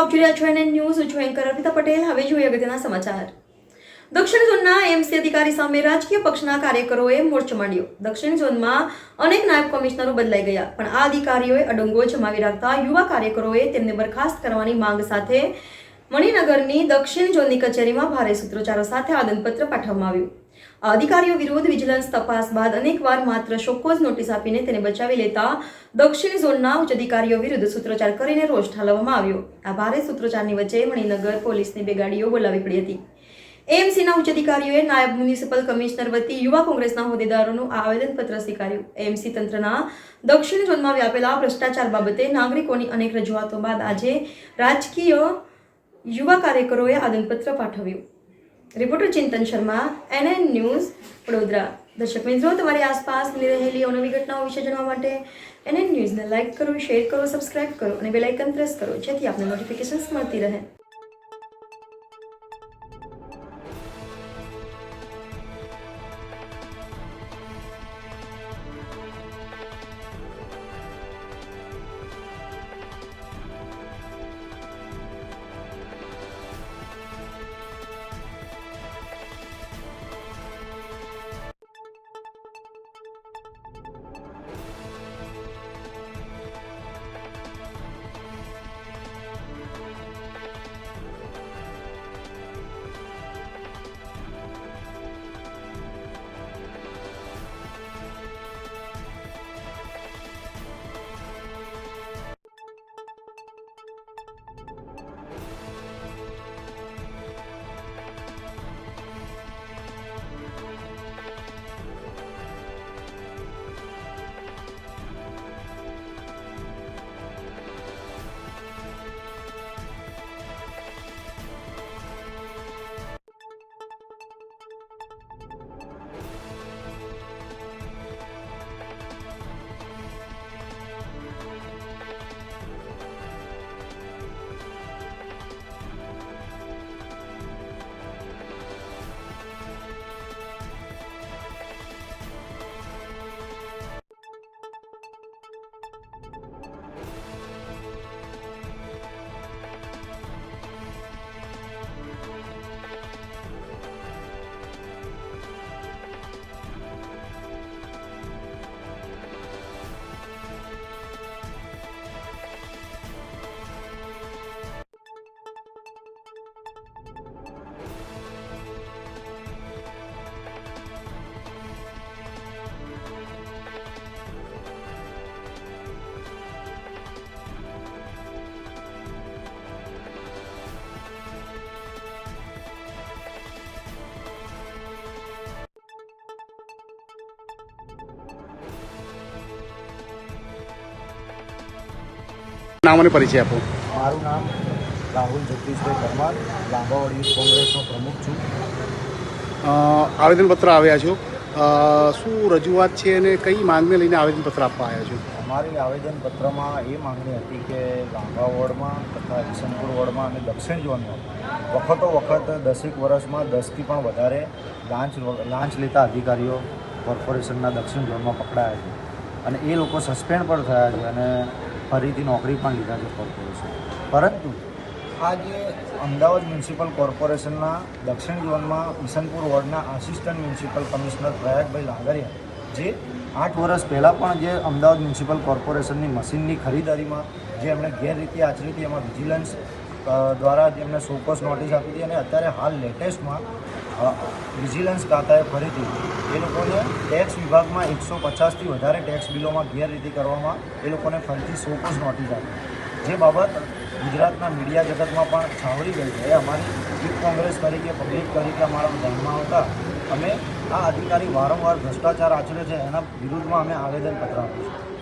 આપ જોઈ રહ્યા છો એનએન ન્યૂઝ. હું છું એન્કર અર્પિતા પટેલ. હવે જોઈએ અગત્યના સમાચાર. દક્ષિણ ઝોનના એમસી અધિકારી સામે રાજકીય પક્ષના કાર્યકરોએ મોરચો માંડ્યો. દક્ષિણ ઝોનમાં અનેક નાયબ કમિશનરો બદલાઈ ગયા, પણ આ અધિકારીઓએ અડંગો જમાવી રાખતા યુવા કાર્યકરોએ તેમને બરખાસ્ત કરવાની માંગ સાથે મણિનગરની દક્ષિણ ઝોનની કચેરીમાં ભારે સૂત્રોચ્ચારો સાથે આવેદનપત્ર પાઠવવામાં આવ્યું. અધિકારીઓ વિરુદ્ધ વિજિલન્સ તપાસ બાદ અનેકવાર માત્ર શોકોઝ નોટિસ આપીને તેને બચાવી લેતા દક્ષિણ ઝોનના ઉચ્ચ અધિકારીઓ વિરુદ્ધ સૂત્રોચ્ચાર કરીને રોષ ઠાલવવામાં આવ્યો. આ ભારે સૂત્રોચ્ચારની વચ્ચે મણિનગર પોલીસની 2 ગાડીઓ બોલાવી પડી હતી. એએમસીના ઉચ્ચ અધિકારીઓએ નાયબ મ્યુનિસિપલ કમિશનર વતી યુવા કોંગ્રેસના હોદ્દેદારોનું આવેદનપત્ર સ્વીકાર્યું. એએમસી તંત્રના દક્ષિણ ઝોનમાં વ્યાપેલા ભ્રષ્ટાચાર બાબતે નાગરિકોની અનેક રજૂઆતો બાદ આજે રાજકીય યુવા કાર્યકરોએ આવેદનપત્ર પાઠવ્યું. રિપોર્ટર ચિંતન શર્મા, એનએન ન્યૂઝ, વડોદરા. દર્શક મિત્રો, તમારી આસપાસ બની રહેલી અવનવી ઘટનાઓ વિશે જાણવા માટે એનએન ન્યૂઝને લાઇક કરો, શેર કરો, સબસ્ક્રાઇબ કરો અને બેલ આઇકન પ્રેસ કરો, જેથી આપને નોટિફિકેશન્સ મળતી રહે. નામ અને પરિચય આપો. મારું નામ રાહુલ જગદીશભાઈ પરમાર, લાંબાવાડી યુથ કોંગ્રેસનો પ્રમુખ છું. આવેદનપત્ર આવ્યા છો, શું રજૂઆત છે અને કઈ માંગને લઈને આવેદનપત્ર આપવા આવ્યા છો? અમારી આવેદનપત્રમાં એ માંગણી હતી કે લાંબા વોર્ડમાં તથા વિસનપુર વોર્ડમાં અને દક્ષિણ ઝોનમાં વખત 10 વર્ષમાં 10થી પણ વધારે લાંચ લેતા અધિકારીઓ કોર્પોરેશનના દક્ષિણ ઝોનમાં પકડાયા છે અને એ લોકો સસ્પેન્ડ પણ થયા છે અને ફરીથી નોકરી પણ લીધા છે કોર્પોરેશન. પરંતુ આ જે અમદાવાદ મ્યુનિસિપલ કોર્પોરેશનના દક્ષિણ ઝોનમાં વિસનપુર વોર્ડના આસિસ્ટન્ટ મ્યુનિસિપલ કમિશનર પ્રયાગભાઈ લાંગરિયા, જે 8 વર્ષ પહેલાં પણ જે અમદાવાદ મ્યુનિસિપલ કોર્પોરેશનની મશીનની ખરીદારીમાં જે એમણે ગેરરીતિ આચરી હતી, એમાં વિજિલન્સ દ્વારા જેમને શોકોઝ નોટિસ આપી હતી અને અત્યારે હાલ લેટેસ્ટમાં વિજિલન્સ ખાતાએ ફરીથી એ લોકોને ટેક્સ વિભાગમાં 150થી વધારે ટેક્સ બિલોમાં ગેરરીતિ કરવામાં એ લોકોને ફરીથી શોકોઝ નોટિસ આપી, જે બાબત ગુજરાતના મીડિયા જગતમાં પણ છાવરી ગઈ છે. એ અમારી યુથ કોંગ્રેસ તરીકે, પબ્લિક તરીકે અમારા ધ્યાનમાં આવતા અમે આ અધિકારી વારંવાર ભ્રષ્ટાચાર આચરે છે એના વિરુદ્ધમાં અમે આવેદનપત્ર આપ્યું છે.